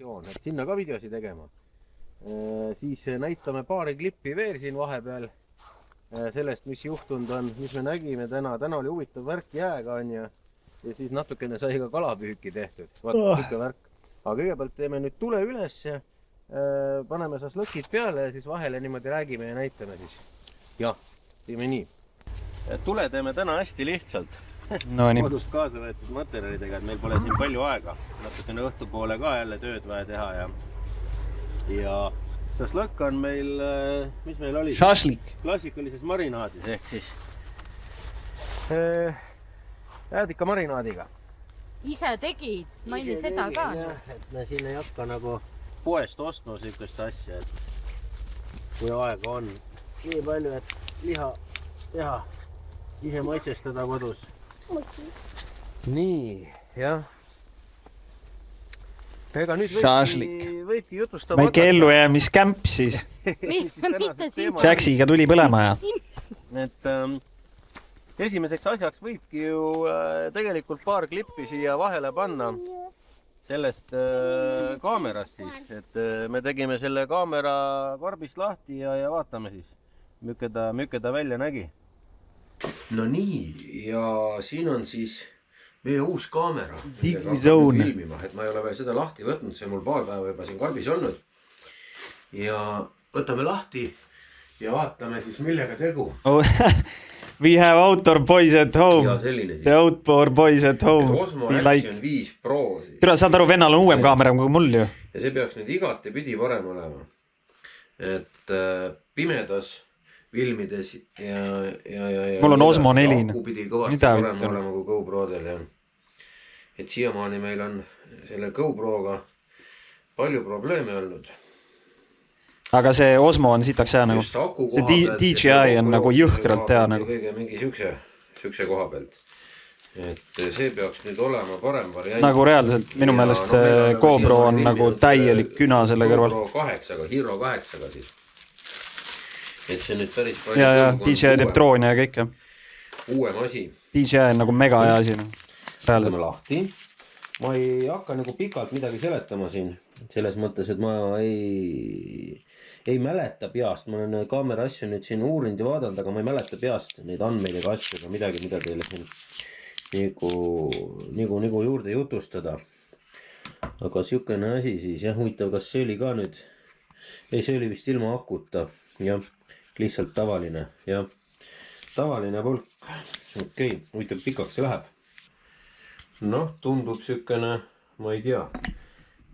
missioon, et sinna ka videosi tegema. Siis näitame paari klippi veel siin vahepeal sellest, mis juhtunud on, mis me nägime täna. Täna oli huvitav värk jääga on ja siis natukene sai ka kalapüüki tehtud. Vaata, siuke värk. Aga kõigepealt teeme nüüd tule üles, paneme šašlõkid peale ja siis vahele niimoodi räägime ja näitame siis. Jah, teeme nii. Tule teeme täna hästi lihtsalt. Kodust kaasa võetud materjalidega, et meil pole siin palju aega. Natukene õhtupoole ka jälle tööd vaja teha ja šašlõkk on meil, mis meil oli? Šašlik. Klassikalises marinaadis ehk siis äädika marinaadiga. Ise tegid, maini seda ka. Et me siin ei hakka nagu poest ostma sükest asja, et kui aega on nii palju, et liha teha, ise maitsestada kodus. Nii, jah. Ega nüüd võibki jutustama. Väike ellujäämiskämp siis. Jacksiga tuli põlema ja. Et esimeseks asjaks võibki ju tegelikult paar klippi siia vahele panna sellest kaamerast siis. Et me tegime selle kaamera karbist lahti ja vaatame siis, milline ta välja nägi. No nii, ja siin on siis meie uus kaamera. Digizone. Et ma ei ole veel seda lahti võtnud, see mul paar päeva juba siin karbis olnud. Ja võtame lahti ja vaatame siis millega tegu. We have outdoor boys at home. Ja selline siis. The outdoor boys at home. Osmo Action 5 Pro. Tere, saad aru, vennal on uuem kaamera kui mul ju. Ja see peaks nüüd igati pidi parem olema. Et pimedas filmides ja mul on Osmo 4. Aku pidi kõvasti parem olema kui GoProdel. Et siiamaani meil on selle GoProga palju probleeme olnud. Aga see Osmo on sitaks hea nagu. See DJI on nagu jõhkralt hea nagu. Mingi sükse koha pealt. Et see peaks nüüd olema parem variant. Nagu reaalselt minu meelest see GoPro on nagu täielik küna selle kõrval. GoPro 8-ga, Hero 8-ga siis. Et see nüüd päris palju... Ja, DJI teeb droone ja kõike. Uuem asi. DJI on nagu mega hea asi. Võtame lahti. Ma ei hakka nagu pikalt midagi seletama siin. Selles mõttes, et ma ei mäleta peast. Ma olen kaamera asju nüüd siin uurinud ja vaadanud, aga ma ei mäleta peast neid andmeid ega asju ega midagi, mida teile siin nagu juurde jutustada. Aga siukene asi siis, jah, huvitav, kas see oli ka nüüd... Ei, see oli vist ilma akuta. Jah, lihtsalt tavaline. Jah, tavaline pulk. Okei, huvitav, pikaks see läheb. Noh, tundub siukene, ma ei tea,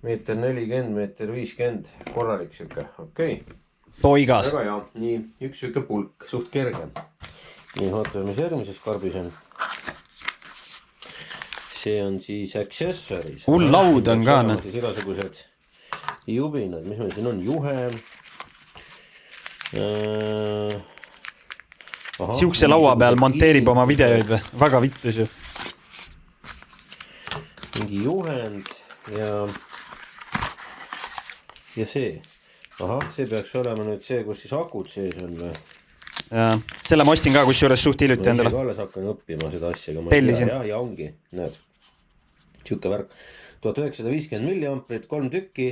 meeter 40, meeter 50, korralik siuke. Okei. Toigas. Väga hea. Nii, üks siuke pulk, suht kerge. Nii, vaatame, mis järgmises karbis on. See on siis accessories. Hull laud on ka. Siis igasugused jubinad, mis meil siin on, juhe. Siukse laua peal monteerib oma videoid või? Väga vittus ju. Mingi juhend ja see. Aha, see peaks olema nüüd see, kus siis akud sees on või? Ja, selle ma ostin ka kus juures suht hiljuti endale. Ma alles hakkan õppima seda asja. Tellisin. Ja ongi, näed. Siuke värk. 1950 milliamprit, 3 tükki.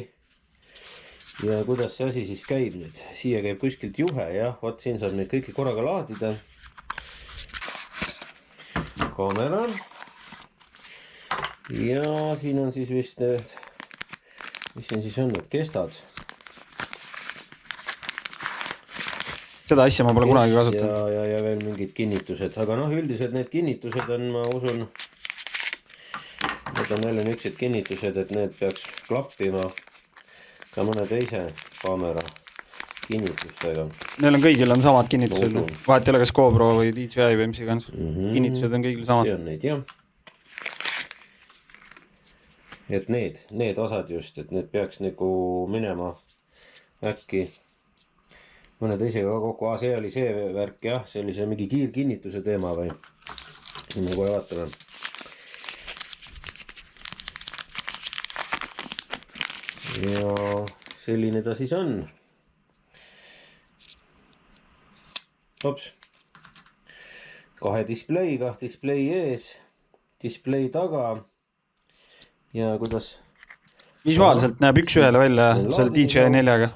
Ja kuidas see asi siis käib nüüd? Siia käib kuskilt juhe, jah. Vaat siin saab neid kõiki korraga laadida. Kaamera. Ja siin on siis vist need, mis siin siis on, need kestad. Seda asja ma pole kunagi kasutanud. Ja veel mingid kinnitused. Aga noh, üldiselt need kinnitused on, ma usun, need on jälle niisugused kinnitused, et need peaks klappima ka mõne teise kaamera kinnitustega. Neil on kõigil on samad kinnitused. Vahet ei ole kas GoPro või DJI või mis iganes. Kinnitused on kõigil samad. See on neid, jah. Et need osad just, et need peaks nagu minema äkki mõne teisega kokku. See oli see värk, jah, sellise mingi kiirkinnituse teema või? Me kohe vaatame. Ja selline ta siis on. Ops. 2 displeiga, displei ees, displei taga. Ja kuidas visuaalselt näeb üks ühele välja seal DJI 4-ga.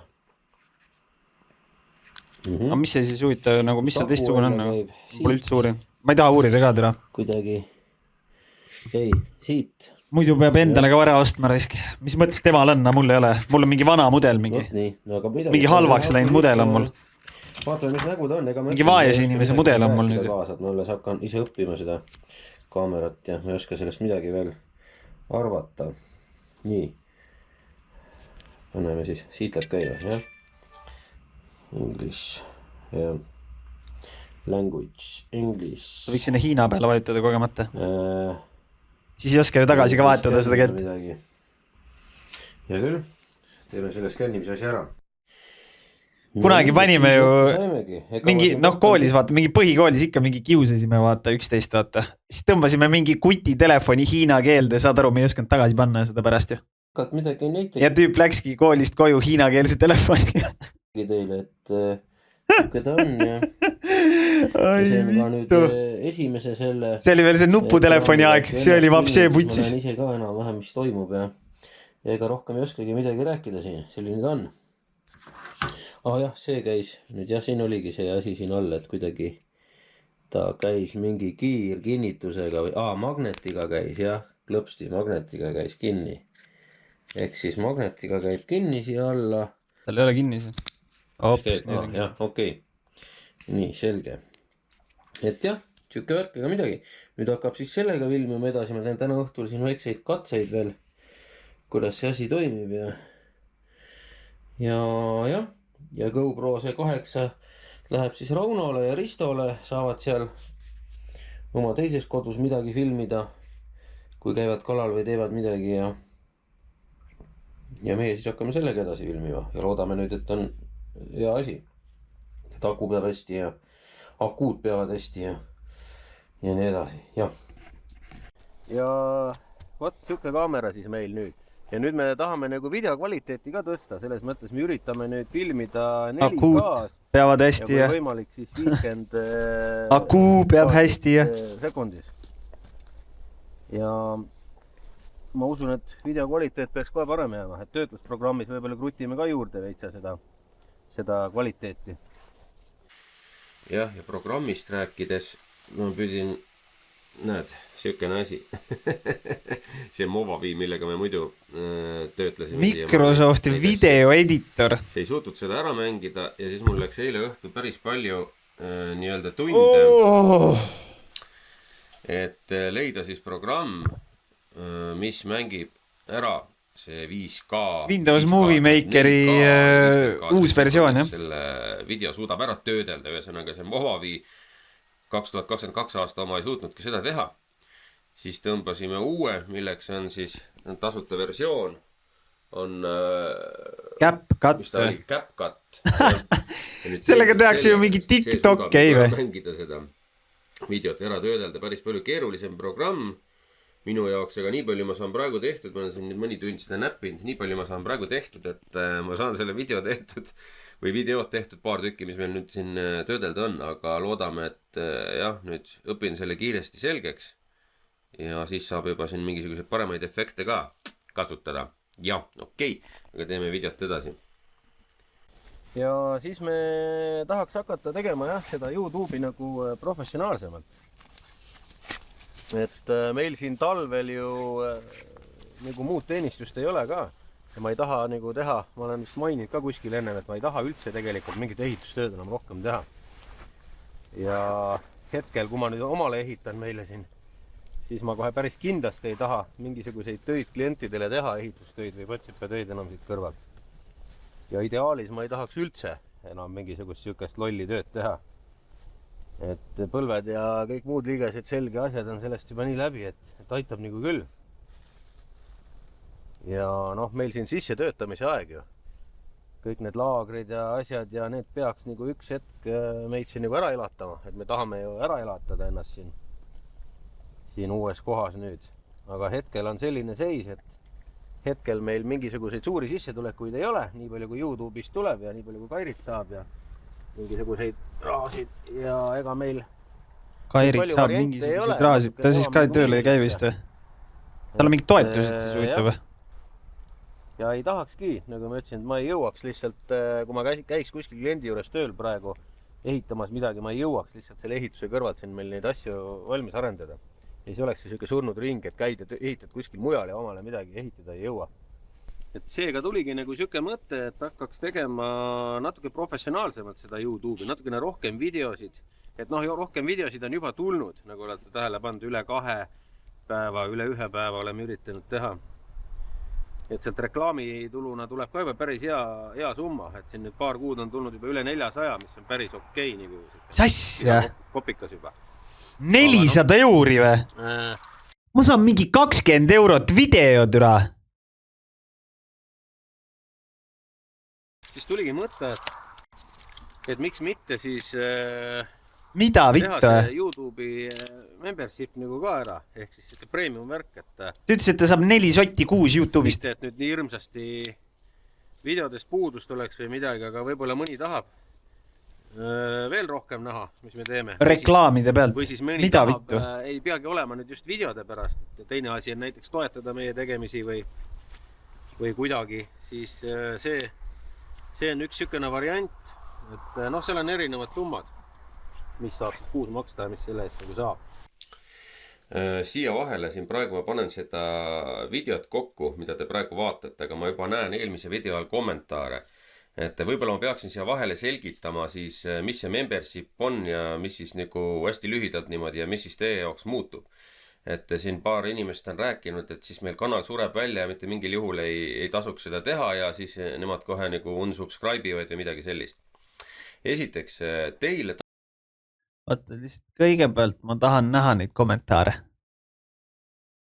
Aga mis see siis huvitav, nagu mis see teistsugune on? Pole üldse uurin. Ma ei taha uurida ka teda. Kuidagi. Ei, siit. Muidu peab endale ka vara ostma raisk. Mis mõttes temal on, mul ei ole. Mul on mingi vana mudel, mingi halvaks läinud mudel on mul. Vaatame, mis nägu ta on. Mingi vaes inimese mudel on mul nüüd. Ma alles hakkan ise õppima seda kaamerat ja ma ei oska sellest midagi veel arvata. Nii. Paneme siis, siit läheb käiva, jah? English, jah. Language, English. Võiks sinna Hiina peale vajutada kogemata. Siis ei oska ju tagasi ka vahetada seda keelt. Ja küll, teeme selle skännimise asi ära. Kunagi panime ju mingi, koolis vaata, mingi põhikoolis ikka mingi kiusasime vaata 11 vaata. Siis tõmbasime mingi kuti telefoni Hiina keelde, saad aru, me ei oskanud tagasi panna seda pärast ju. Ja tüüp läkski koolist koju Hiina keelse telefoni. Teile, et Kuke ta on ja see on ka nüüd esimese selle... See oli veel see nuputelefoni aeg, see oli vapsee putsis. Ma näen ise ka enam-vähem, mis toimub ja ega rohkem ei oskagi midagi rääkida siin, selline ta on. Jah, see käis, nüüd jah, siin oligi see asi siin all, et kuidagi ta käis mingi kiirkinnitusega või magnetiga käis, jah, klõpsti magnetiga käis kinni. Ehk siis magnetiga käib kinni siia alla. Tal ei ole kinni see. Jah, okei. Nii, selge. Et jah, siuke värk ega midagi. Nüüd hakkab siis sellega filmima edasi. Ma teen täna õhtul siin väikseid katseid veel, kuidas see asi toimib ja GoPro see 8 läheb siis Raunole ja Ristole, saavad seal oma teises kodus midagi filmida, kui käivad kalal või teevad midagi ja meie siis hakkame sellega edasi filmima ja loodame nüüd, et on hea asi. Et aku peab hästi ja akuud peavad hästi ja nii edasi, jah. Ja vot siuke kaamera siis meil nüüd. Ja nüüd me tahame nagu videokvaliteeti ka tõsta, selles mõttes me üritame nüüd filmida 4K. Akuud peavad hästi ja kui võimalik siis 50 akuu peab hästi ja sekundis. Ja ma usun, et videokvaliteet peaks kohe parem jääma, et töötlusprogrammis võib-olla krutime ka juurde veitsa seda kvaliteeti. Jah, ja programmist rääkides ma püüdin, näed, siukene asi. See Movavi, millega me muidu töötlesime. Microsofti videoeditor. See ei suutnud seda ära mängida ja siis mul läks eile õhtu päris palju nii-öelda tunde. Et leida siis programm, mis mängib ära see 5K Windows Movie Makeri uus versioon, jah. Selle video suudab ära töödelda, ühesõnaga see Movavi 2022 aasta oma ei suutnudki seda teha. Siis tõmbasime uue, milleks on siis tasuta versioon. On CapCut. Mis ta oli? CapCut. Sellega tehakse ju mingi TikTok käive. Mängida seda videot ära töödelda, päris palju keerulisem programm minu jaoks, aga nii palju ma saan praegu tehtud, ma olen siin mõni tund seda näppinud, nii palju ma saan praegu tehtud, et ma saan selle video tehtud või videot tehtud paar tükki, mis meil nüüd siin töödelda on, aga loodame, et jah, nüüd õpin selle kiiresti selgeks ja siis saab juba siin mingisuguseid paremaid efekte ka kasutada. Ja, okei, aga teeme videot edasi. Ja siis me tahaks hakata tegema jah, seda YouTube'i nagu professionaalsemalt. Et meil siin talvel ju nagu muud teenistust ei ole ka ja ma ei taha nagu teha, ma olen vist maininud ka kuskil ennem, et ma ei taha üldse tegelikult mingit ehitustööd enam rohkem teha. Ja hetkel, kui ma nüüd omale ehitan meile siin, siis ma kohe päris kindlasti ei taha mingisuguseid töid klientidele teha, ehitustöid või potsipätöid enam siit kõrvalt. Ja ideaalis ma ei tahaks üldse enam mingisugust sükest lolli tööd teha. Et põlved ja kõik muud liigesed selge asjad on sellest juba nii läbi, et aitab nagu küll. Ja noh, meil siin sisse töötamise aeg ju. Kõik need laagrid ja asjad ja need peaks nagu üks hetk meid siin nagu ära elatama. Et me tahame ju ära elatada ennast siin uues kohas nüüd. Aga hetkel on selline seis, et hetkel meil mingisuguseid suuri sissetulekuid ei ole. Nii palju kui YouTube'ist tuleb ja nii palju kui Kairit saab ja mingisuguseid raasid ja ega meil Kairit saab mingisuguseid raasid, ta siis ka tööle ei käi vist või? Tal on mingi toetused siis huvitav või? ja ei tahakski, nagu ma ütlesin, et ma ei jõuaks lihtsalt, kui ma käiks kuskil kliendi juures tööl praegu ehitamas midagi, ma ei jõuaks lihtsalt selle ehituse kõrvalt siin meil neid asju valmis arendada. Ja siis oleks siuke surnud ring, et käid ja ehitad kuskil mujal ja omale midagi ehitada ei jõua. Et seega tuligi nagu siuke mõte, et hakkaks tegema natuke professionaalsemalt seda YouTube'i, natukene rohkem videosid. Et noh, rohkem videosid on juba tulnud, nagu olete tähele pannud, üle 2 päeva, üle 1 päeva oleme üritanud teha. Et sealt reklaamituluna tuleb ka juba päris hea summa, et siin nüüd paar kuud on tulnud juba üle 400, mis on päris okei, nagu Sassia! Kopikas juba. 400 euri või? Ma saan mingi 20 eurot video türa. Siis tuligi mõte, et miks mitte siis Mida teha vittu? see YouTube'i membership nagu ka ära, ehk siis see premium värk, et Ta ütles, et ta saab 4 sotti kuus YouTube'ist. mitte, et nüüd nii hirmsasti videodest puudust oleks või midagi, aga võib-olla mõni tahab veel rohkem näha, mis me teeme. Reklaamide pealt. Või siis mõni Mida tahab, vittu? ei peagi olema nüüd just videode pärast, et teine asi on näiteks toetada meie tegemisi või kuidagi, siis see on üks sükene variant, et noh, seal on erinevad summad, mis saab siis kuus maksta ja mis selle eest nagu saab. Siia vahele siin praegu ma panen seda videot kokku, mida te praegu vaatate, aga ma juba näen eelmise video all kommentaare. Et võib-olla ma peaksin siia vahele selgitama siis, mis see membership on ja mis siis nagu hästi lühidalt niimoodi ja mis siis teie jaoks muutub. Et siin paar inimest on rääkinud, et siis meil kanal sureb välja ja mitte mingil juhul ei tasuks seda teha ja siis nemad kohe nagu unsubscribe ivad või midagi sellist. Esiteks teile... Vaata, lihtsalt kõigepealt ma tahan näha neid kommentaare.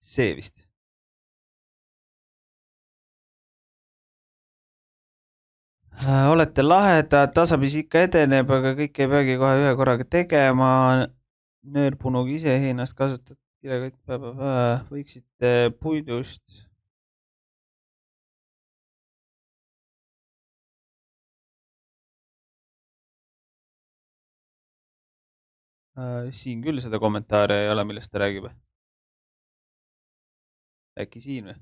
See vist. Olete lahedad, tasapisi ikka edeneb, aga kõik ei peagi kohe ühe korraga tegema. Nöörpunuga ise hinnast kasutad. Võiksite puidust. Siin küll seda kommentaare ei ole, millest ta räägib. Äkki siin või?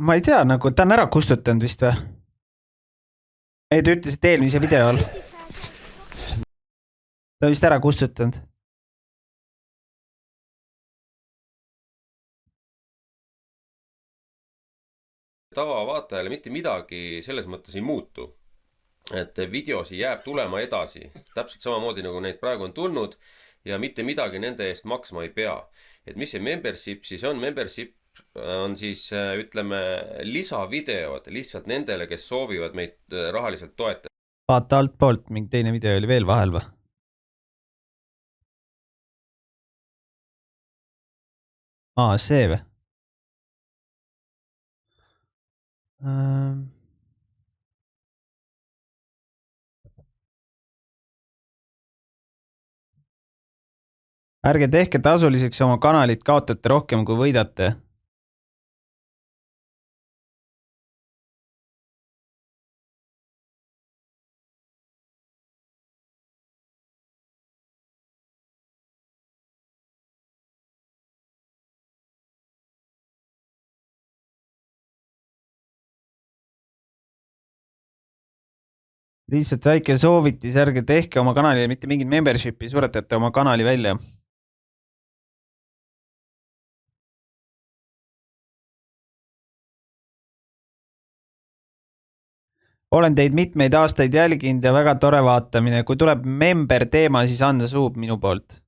Ma ei tea, nagu ta on ära kustutanud vist või? Ei, ta ütles, et eelmise video all. Ta on vist ära kustutanud. Tavavaatajale mitte midagi selles mõttes ei muutu. Et videosi jääb tulema edasi. Täpselt samamoodi nagu neid praegu on tulnud ja mitte midagi nende eest maksma ei pea. Et mis see membership siis on? Membership on siis, ütleme, lisavideod lihtsalt nendele, kes soovivad meid rahaliselt toetada. Vaata alt poolt, mingi teine video oli veel vahel või? See või? Ärge tehke tasuliseks oma kanalit, kaotate rohkem kui võidate. Lihtsalt väike soovitis, ärge tehke oma kanalile mitte mingit membershipi, suretate oma kanali välja. Olen teid mitmeid aastaid jälginud ja väga tore vaatamine. Kui tuleb member teema, siis anda suub minu poolt.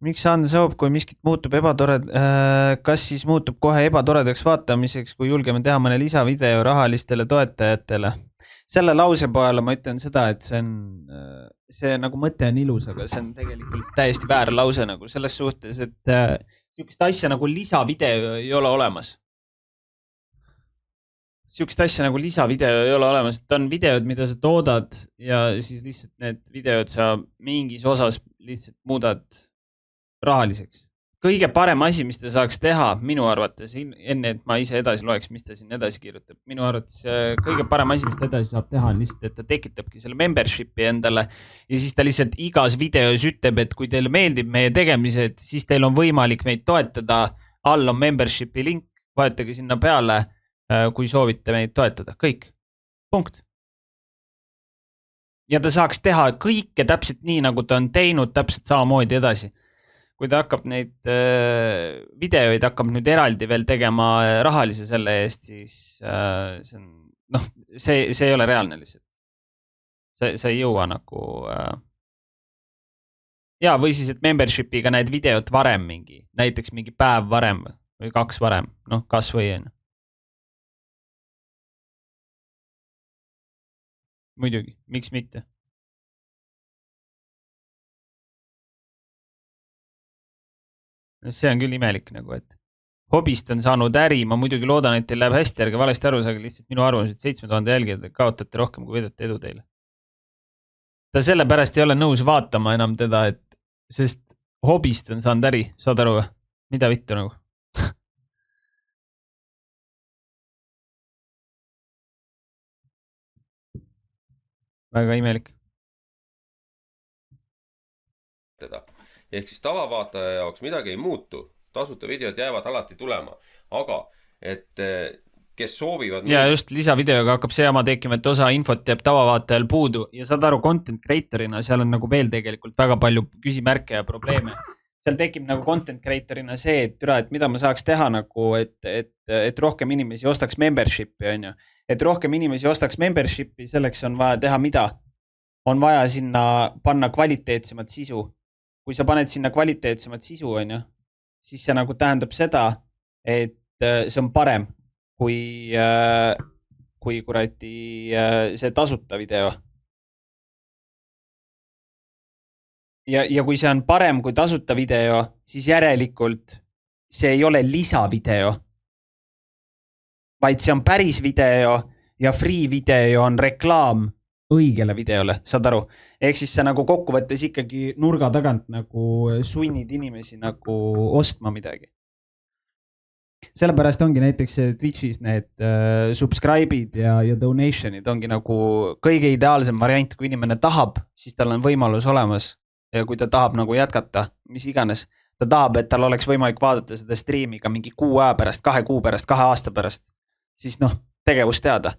miks anda soob, kui miskit muutub kas siis muutub kohe ebatoredaks vaatamiseks, kui julgeme teha mõne lisavideo rahalistele toetajatele? Selle lause peale ma ütlen seda, et see nagu mõte on ilus, aga see on tegelikult täiesti väär lause nagu selles suhtes, et sihukest asja nagu lisavideo ei ole olemas. Sihukest asja nagu lisavideo ei ole olemas, et on videod, mida sa toodad ja siis lihtsalt need videod sa mingis osas lihtsalt muudad rahaliseks. Kõige parem asi, mis ta saaks teha minu arvates, enne et ma ise edasi loeks, mis ta siin edasi kirjutab. Minu arvates kõige parem asi, mis ta edasi saab teha, on lihtsalt, et ta tekitabki selle membership'i endale ja siis ta lihtsalt igas videos ütleb, et kui teile meeldib meie tegemised, siis teil on võimalik meid toetada. All on membership'i link, vajutage sinna peale, kui soovite meid toetada. Kõik. Punkt. Ja ta saaks teha kõike täpselt nii, nagu ta on teinud täpselt samamoodi edasi. Kui ta hakkab neid videoid hakkab nüüd eraldi veel tegema rahalise selle eest, siis see ei ole reaalne lihtsalt. See ei jõua nagu. Ja, või siis, et membership'iga näed videot varem mingi, näiteks mingi päev varem või 2 varem, kas või on. Muidugi, miks mitte? See on küll imelik nagu, et hobist on saanud äri, ma muidugi loodan, et teil läheb hästi, ärge valesti aru, aga lihtsalt minu arvamus, et 7000 jälgijad kaotate rohkem, kui võidate edu teile. Ta sellepärast ei ole nõus vaatama enam teda, sest hobist on saanud äri, saad aru, mida vittu nagu. Väga imelik. Ehk siis tavavaataja jaoks midagi ei muutu, tasuta videod jäävad alati tulema, aga et kes soovivad... Ja just lisavideoga hakkab see jama tekkima, et osa infot jääb tavavaatajal puudu ja saad aru, content creatorina seal on nagu veel tegelikult väga palju küsimärke ja probleeme. Seal tekib nagu content creatorina see, et mida ma saaks teha nagu, et rohkem inimesi ostaks membership'i, on ju. Et rohkem inimesi ostaks membership'i, selleks on vaja teha mida? On vaja sinna panna kvaliteetsemat sisu. Kui sa paned sinna kvaliteetsemat sisu, on ju, siis see nagu tähendab seda, et see on parem kui kuradi see tasuta video. Ja kui see on parem kui tasuta video, siis järelikult see ei ole lisavideo, vaid see on päris video ja free video on reklaam õigele videole, saad aru? Ehk siis sa nagu kokkuvõttes ikkagi nurga tagant nagu sunnid inimesi nagu ostma midagi. Sellepärast ongi näiteks Twitch'is need subscribe'id ja donation'id ongi nagu kõige ideaalsem variant, kui inimene tahab, siis tal on võimalus olemas ja kui ta tahab nagu jätkata, mis iganes, ta tahab, et tal oleks võimalik vaadata seda streami ka mingi 6 aja pärast, 2 kuu pärast, 2 aasta pärast, siis tegevus teada.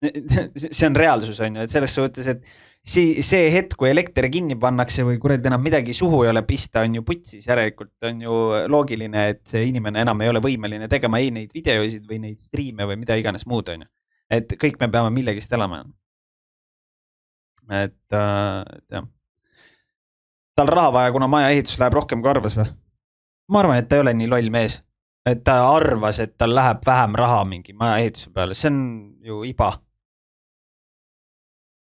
See on reaalsus, on ju, et selles suhtes, et see hetk, kui elekter kinni pannakse või kurat enam midagi suhu ei ole pista, on ju putsis, järelikult on ju loogiline, et see inimene enam ei ole võimeline tegema ei neid videoisid või neid streame või mida iganes muud, on ju. Et kõik me peame millegist elama. Et jah. Tal raha vaja, kuna maja ehitus läheb rohkem kui arvas või? Ma arvan, et ta ei ole nii loll mees. Et ta arvas, et tal läheb vähem raha mingi maja ehituse peale. See on ju iba.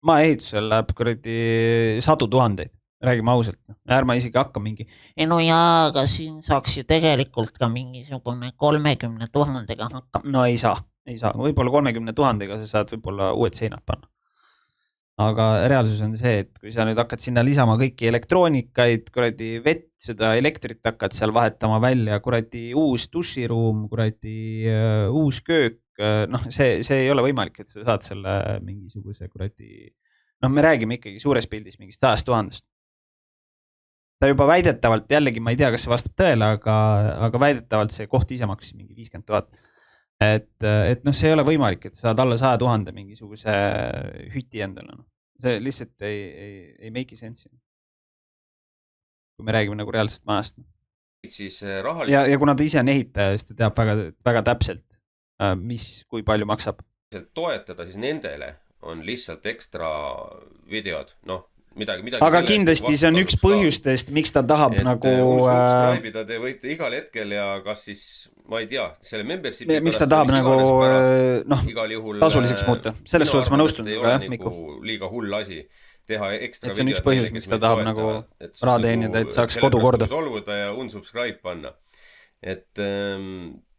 Maja ehitusel läheb kuradi 100 000. Räägime ausalt. Ärma isegi hakka mingi. No jaa, aga siin saaks ju tegelikult ka mingisugune 30 000 hakka. No ei saa. Võib-olla 30 000 sa saad võib-olla uued seinad panna. Aga reaalsus on see, et kui sa nüüd hakkad sinna lisama kõiki elektroonikaid, kuradi vett, seda elektrit hakkad seal vahetama välja, kuradi uus duširuum, kuradi uus köök, see ei ole võimalik, et sa saad selle mingisuguse kuradi, me räägime ikkagi suures pildis mingist 100 000. Ta juba väidetavalt, jällegi ma ei tea, kas see vastab tõele, aga väidetavalt see koht ise maksis mingi 50 000. Et see ei ole võimalik, et saad alla 100 000 mingisuguse hüti endale. See lihtsalt ei make sense. Kui me räägime nagu reaalsest majast. Ja kuna ta ise on ehitaja, siis ta teab väga, väga täpselt, kui palju maksab. Toetada siis nendele on lihtsalt ekstra videod. midagi aga kindlasti see on üks põhjustest, miks ta tahab nagu unsubscribe'ida te võite igal hetkel ja kas siis ma ei tea, selle membership'i miks ta tahab nagu igal juhul tasuliseks muuta. Selles suhtes ma nõustun ei ole nagu liiga hull asi teha ekstra videod. See on üks põhjus, miks ta tahab nagu raha teenida, et saaks kodu korda. Solvuda ja unsubscribe panna. Et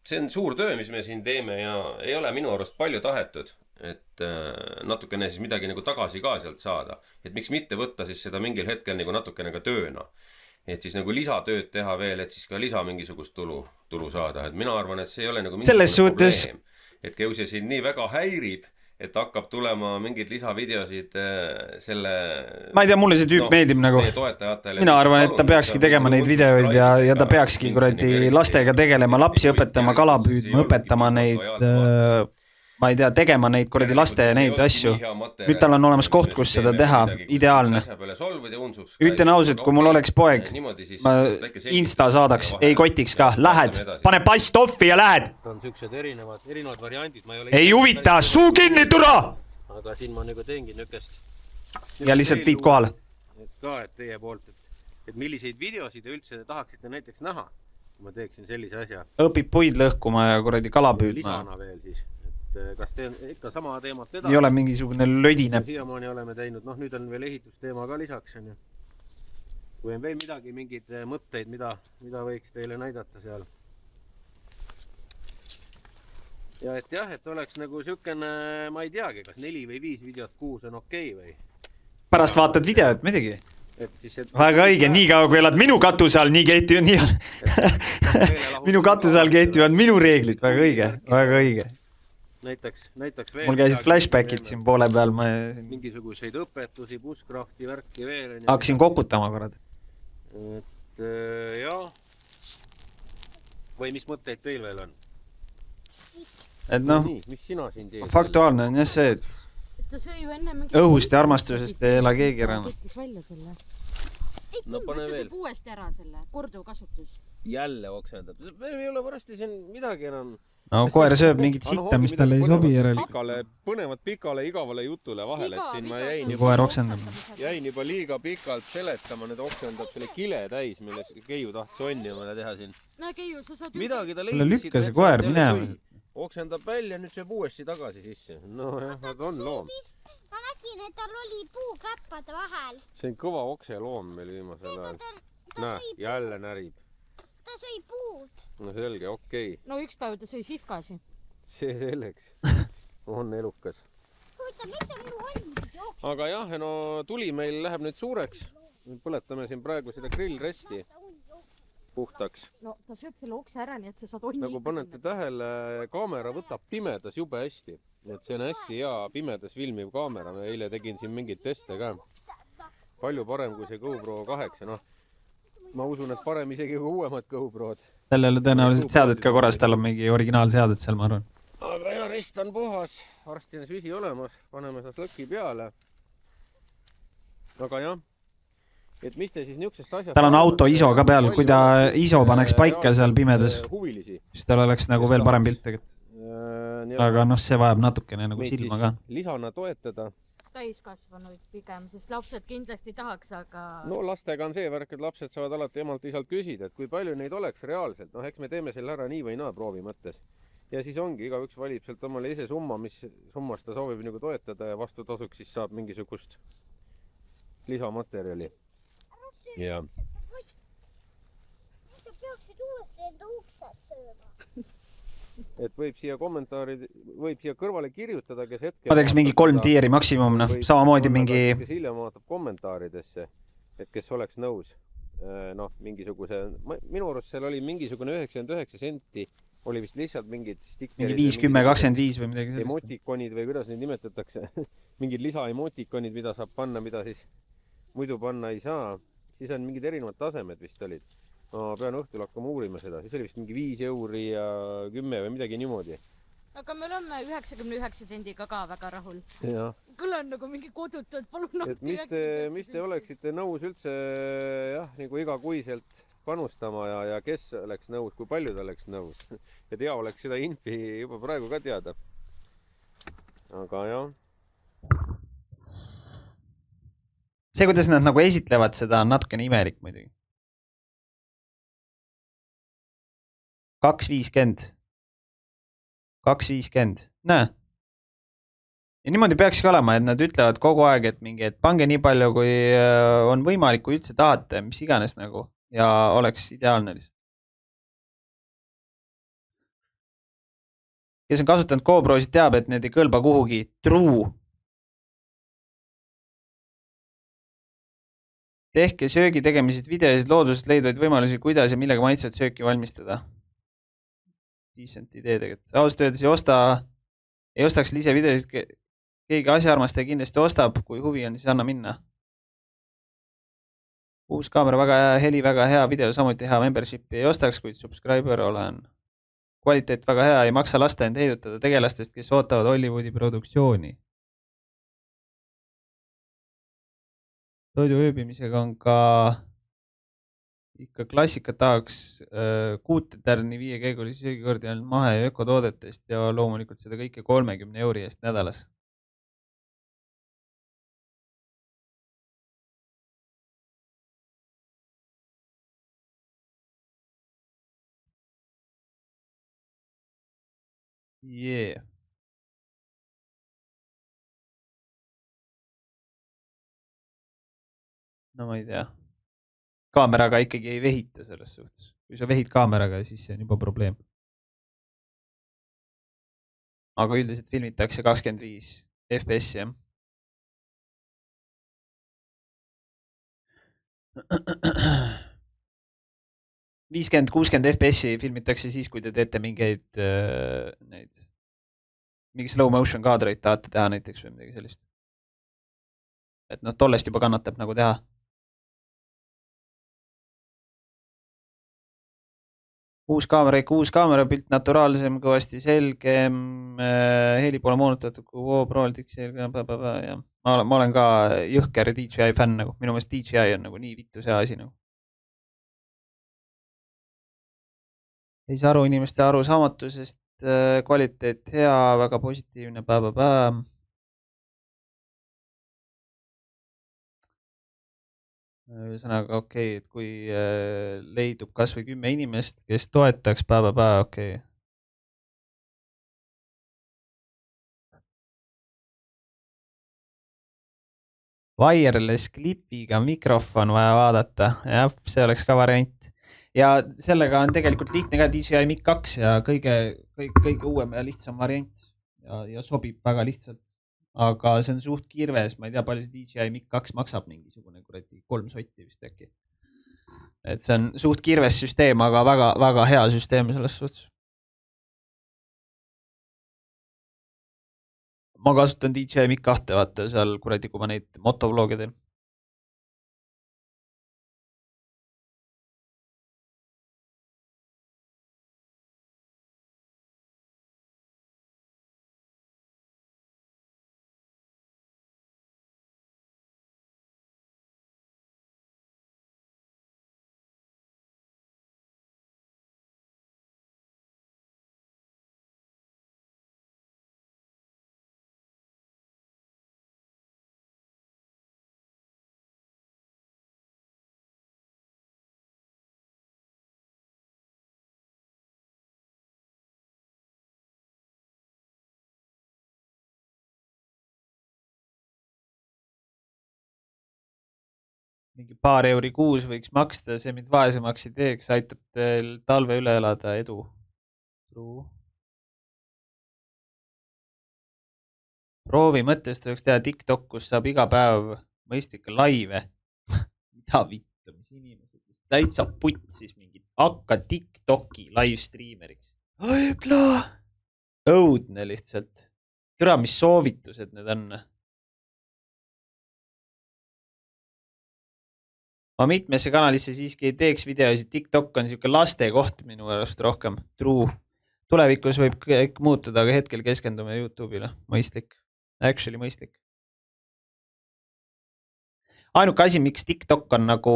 see on suur töö, mis me siin teeme ja ei ole minu arust palju tahetud. Et natukene siis midagi nagu tagasi ka sealt saada. Et miks mitte võtta siis seda mingil hetkel nagu natukene ka tööna. Et siis nagu lisatööd teha veel, et siis ka lisa mingisugust tulu saada. Et mina arvan, et see ei ole nagu mingisugune probleem. Et Keuse siin nii väga häirib, et hakkab tulema mingid lisavideosid selle... Ma ei tea, mulle see tüüp meeldib nagu... Mina arvan, et ta peakski tegema neid videoid ja ta peakski kuradi lastega tegelema, lapsi õpetama, kala püüdma, õpetama neid... Ma ei tea, tegema neid kuradi laste ja neid asju. Nüüd tal on olemas koht, kus seda teha. Ideaalne. Ütlen ausalt, kui mul oleks poeg, ma Insta saadaks, ei kotiks ka. Lähed, pane pass toffi ja lähed. Ta on siuksed erinevad variandid. Ei huvita, suu kinni, tura! Aga siin ma nagu teengi nükest. Ja lihtsalt viid kohale. Et ka, et teie poolt, et milliseid videosid te üldse tahaksite näiteks näha, kui ma teeksin sellise asja. Õpib puid lõhkuma ja kuradi kala püüdma. Lisana veel siis. Kas te ikka sama teemat ei ole mingisugune lödine. Siiamaani oleme teinud, nüüd on veel ehitusteema ka lisaks. Kui on veel midagi, mingid mõtteid, mida võiks teile näidata seal. Ja et oleks nagu siukene, ma ei teagi, kas 4 või 5 videot kuus on okei või? Pärast vaatad videot, midagi. Väga õige, nii kaua kui elad minu katuse all, nii kehtivad minu katuse all kehtivad minu reeglid, väga õige, väga õige. Näiteks veel... Mul käisid flashbackid siin poole peal. Mingisuguseid õpetusi, busskrafti, värki veel. Hakkasin kokutama korrad. Et jah. Või mis mõtteid teil veel on? Et noh, mis sina siin teed? Faktuaalne on jah see, et õhust ja armastusest ei ela keegi ära. Võttis välja selle. No pane veel. Uuesti ära selle, korduv kasutus. Jälle oksendab. Ei ole varasti siin midagi enam. No koer sööb mingit sitta, mis talle ei sobi järelikult. Põnevat pikale igavale jutule vahel, et siin ma jäin juba liiga pikalt seletama, nüüd oksendab selle kile täis, mille Keiu tahtis onnimale teha siin. No Keiu, sa saad midagi ta lükka see koer minema. Oksendab välja, nüüd sööb uuesti tagasi sisse. No jah, nad on loom. Ma nägin, et tal oli puukäppade vahel. See on kõva okseloom meil viimasel ajal. Näe, jälle närib. Ta sõi puud. No selge, okei. No üks päev ta sõi sihkasi. See selleks. On elukas. Aga jah, no tuli meil läheb nüüd suureks. Põletame siin praegu seda grillresti puhtaks. No ta sööb selle okse ära, nii et sa saad onni. Nagu panete tähele, kaamera võtab pimedas jube hästi. Et see on hästi hea pimedas filmiv kaamera. Ma eile tegin siin mingid teste ka. Palju parem kui see GoPro 8. No, ma usun, et parem isegi kui uuemad GoProd. Sellele tõenäoliselt seaded ka korras, tal on mingi originaalseadet seal, ma arvan. Aga ja rest on puhas, varsti on süsi olemas, paneme seda lõki peale. Aga jah, et mis te siis niuksest asjast... Tal on auto ISO ka peal, kui ta ISO paneks paika seal pimedas, siis tal oleks nagu veel parem pilt tegelikult. Aga noh, see vajab natukene nagu silma ka. Lisana toetada. Täiskasvanuid pigem, sest lapsed kindlasti tahaks, aga... No lastega on see värk, et lapsed saavad alati emalt isalt küsida, et kui palju neid oleks reaalselt. Noh, eks me teeme selle ära nii või naa proovi mõttes. Ja siis ongi, igaüks valib sealt omale ise summa, mis summast ta soovib nagu toetada ja vastu tasuks siis saab mingisugust lisamaterjali. Ja. Sa peaksid uuesti enda uksed sööma. Et võib siia kommentaari, võib siia kõrvale kirjutada, kes hetkel... Ma teeks mingi 3 tiiri maksimum, noh, samamoodi mingi... Kes hiljem vaatab kommentaaridesse, et kes oleks nõus, noh, mingisuguse... Minu arust seal oli mingisugune 99 senti, oli vist lihtsalt mingid stikkerid... Mingi 5, 10, 25 või midagi sellist. Emotikonid või kuidas neid nimetatakse, mingid lisa-emotikonid, mida saab panna, mida siis muidu panna ei saa. Siis on mingid erinevad tasemed vist olid. Ma pean õhtul hakkama uurima seda, siis oli vist mingi 5 euri ja 10 või midagi niimoodi. Aga me oleme 99 sendiga ka väga rahul. Ja. Küll on nagu mingi kodutud, palun. Et mis te oleksite nõus üldse jah, nagu igakuiselt panustama ja kes oleks nõus, kui palju ta oleks nõus. Et hea oleks seda infi juba praegu ka teada. Aga jah. see, kuidas nad nagu esitlevad seda, on natukene imelik muidugi. 2.50. 2.50. Näe. Ja niimoodi peakski olema, et nad ütlevad kogu aeg, et mingi, et pange nii palju, kui on võimalik, kui üldse tahate, mis iganes nagu, ja oleks ideaalne lihtsalt. Kes on kasutanud GoProsid teab, et need ei kõlba kuhugi. True. Tehke söögi tegemisest videosid loodusest leidvaid võimalusi, kuidas ja millega maitsevat sööki valmistada. Decent idee tegelikult. Ausalt öeldes ei ostaks ise videosid. Keegi asjaarmastaja kindlasti ostab, kui huvi on, siis anna minna. Uus kaamera väga hea, heli väga hea, video samuti hea, membershipi ei ostaks, kuid subscriber olen. Kvaliteet väga hea, ei maksa lasta end heidutada tegelastest, kes ootavad Hollywoodi produktsiooni. Toidu ööbimisega on ka ikka klassika tahaks 6 tärni 5-käigulisi söögikordi on mahe ja ökotoodetest ja loomulikult seda kõike 30 € eest nädalas. Yeah. No ma ei tea. Kaameraga ikkagi ei vehita selles suhtes. Kui sa vehid kaameraga, siis see on juba probleem. Aga üldiselt filmitakse 25 FPS, jah. $50, $60 FPS filmitakse siis, kui te teete mingeid mingi slow motion kaadreid tahate teha näiteks või midagi sellist. Et noh, tollest juba kannatab nagu teha. Uus kaamera, pilt naturaalsem, kõvasti selgem, heli pole moonutatud, kui GoPro'l ja ma olen ka jõhker DJI fänn nagu. Minu meelest DJI on nagu nii vittu see asi nagu. Ei saa aru inimeste arusaamatusest, kvaliteet hea, väga positiivne, Ühesõnaga, okei, et kui leidub kas või 10 inimest, kes toetaks, okei. Wireless klipiga mikrofon vaja vaadata, jah, see oleks ka variant. Ja sellega on tegelikult lihtne ka DJI Mic 2 ja kõige uuem ja lihtsam variant ja sobib väga lihtsalt. Aga see on suht kirves, ma ei tea, palju see DJI Mic 2 maksab mingisugune 3 sotti vist äkki. Et see on suht kirves süsteem, aga väga hea süsteem selles suhtes. Ma kasutan DJI Mic 2, vaata seal kuradi, kui ma neid motovlooge teen. Mingi paar euri kuus võiks maksta, see mind vaesemaks ei teeks, aitab teil talve üle elada, edu. Proovi mõttest võiks teha TikTok, kus saab iga päev mõistlikke laive. Mida vittu, mis inimesed, täitsa putt siis mingi, hakka TikToki live-streameriks. Õudne lihtsalt. Türa, mis soovitused need on. Ma mitmesse kanalisse siiski ei teeks videosid. TikTok on siuke laste koht minu arust rohkem. True. Tulevikus võib kõik muutuda, aga hetkel keskendume YouTube'ile. Mõistlik. Actually mõistlik. Ainuke asi, miks TikTok on nagu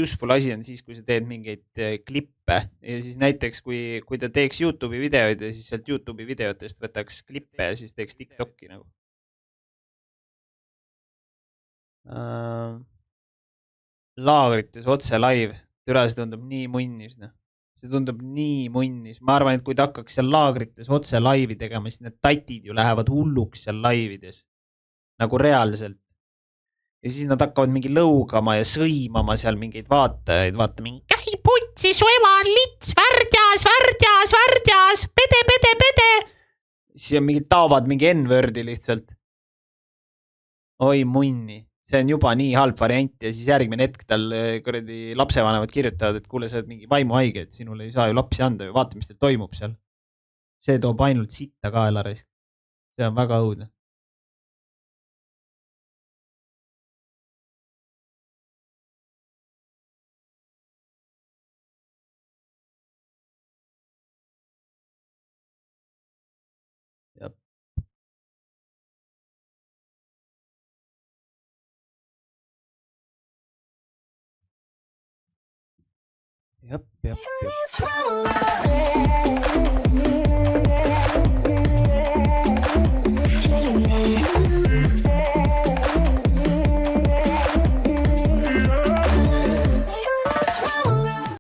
useful asi on siis, kui sa teed mingeid klippe. Ja siis näiteks, kui ta teeks YouTube'i videoid ja siis sealt YouTube'i videotest võtaks klippe ja siis teeks TikTok'i nagu. laagrites otse live. Türa, see tundub nii munnis. See tundub nii munnis. Ma arvan, et kui ta hakkaks seal laagrites otse laivi tegema, siis need tatid ju lähevad hulluks seal laivides. Nagu reaalselt. Ja siis nad hakkavad mingi lõugama ja sõimama seal mingeid vaatajaid. Vaata mingi, käi putsi, su ema on lits, värdjas, pede. Siis on mingid taavad mingi N-wordi lihtsalt. Oi munni. See on juba nii halb variant ja siis järgmine hetk tal kuradi lapsevanemad kirjutavad, et kuule, sa oled mingi vaimuhaige, et sinul ei saa ju lapsi anda ja vaata, mis teil toimub seal. See toob ainult sitta kaelarisk. See on väga õudne. Jep.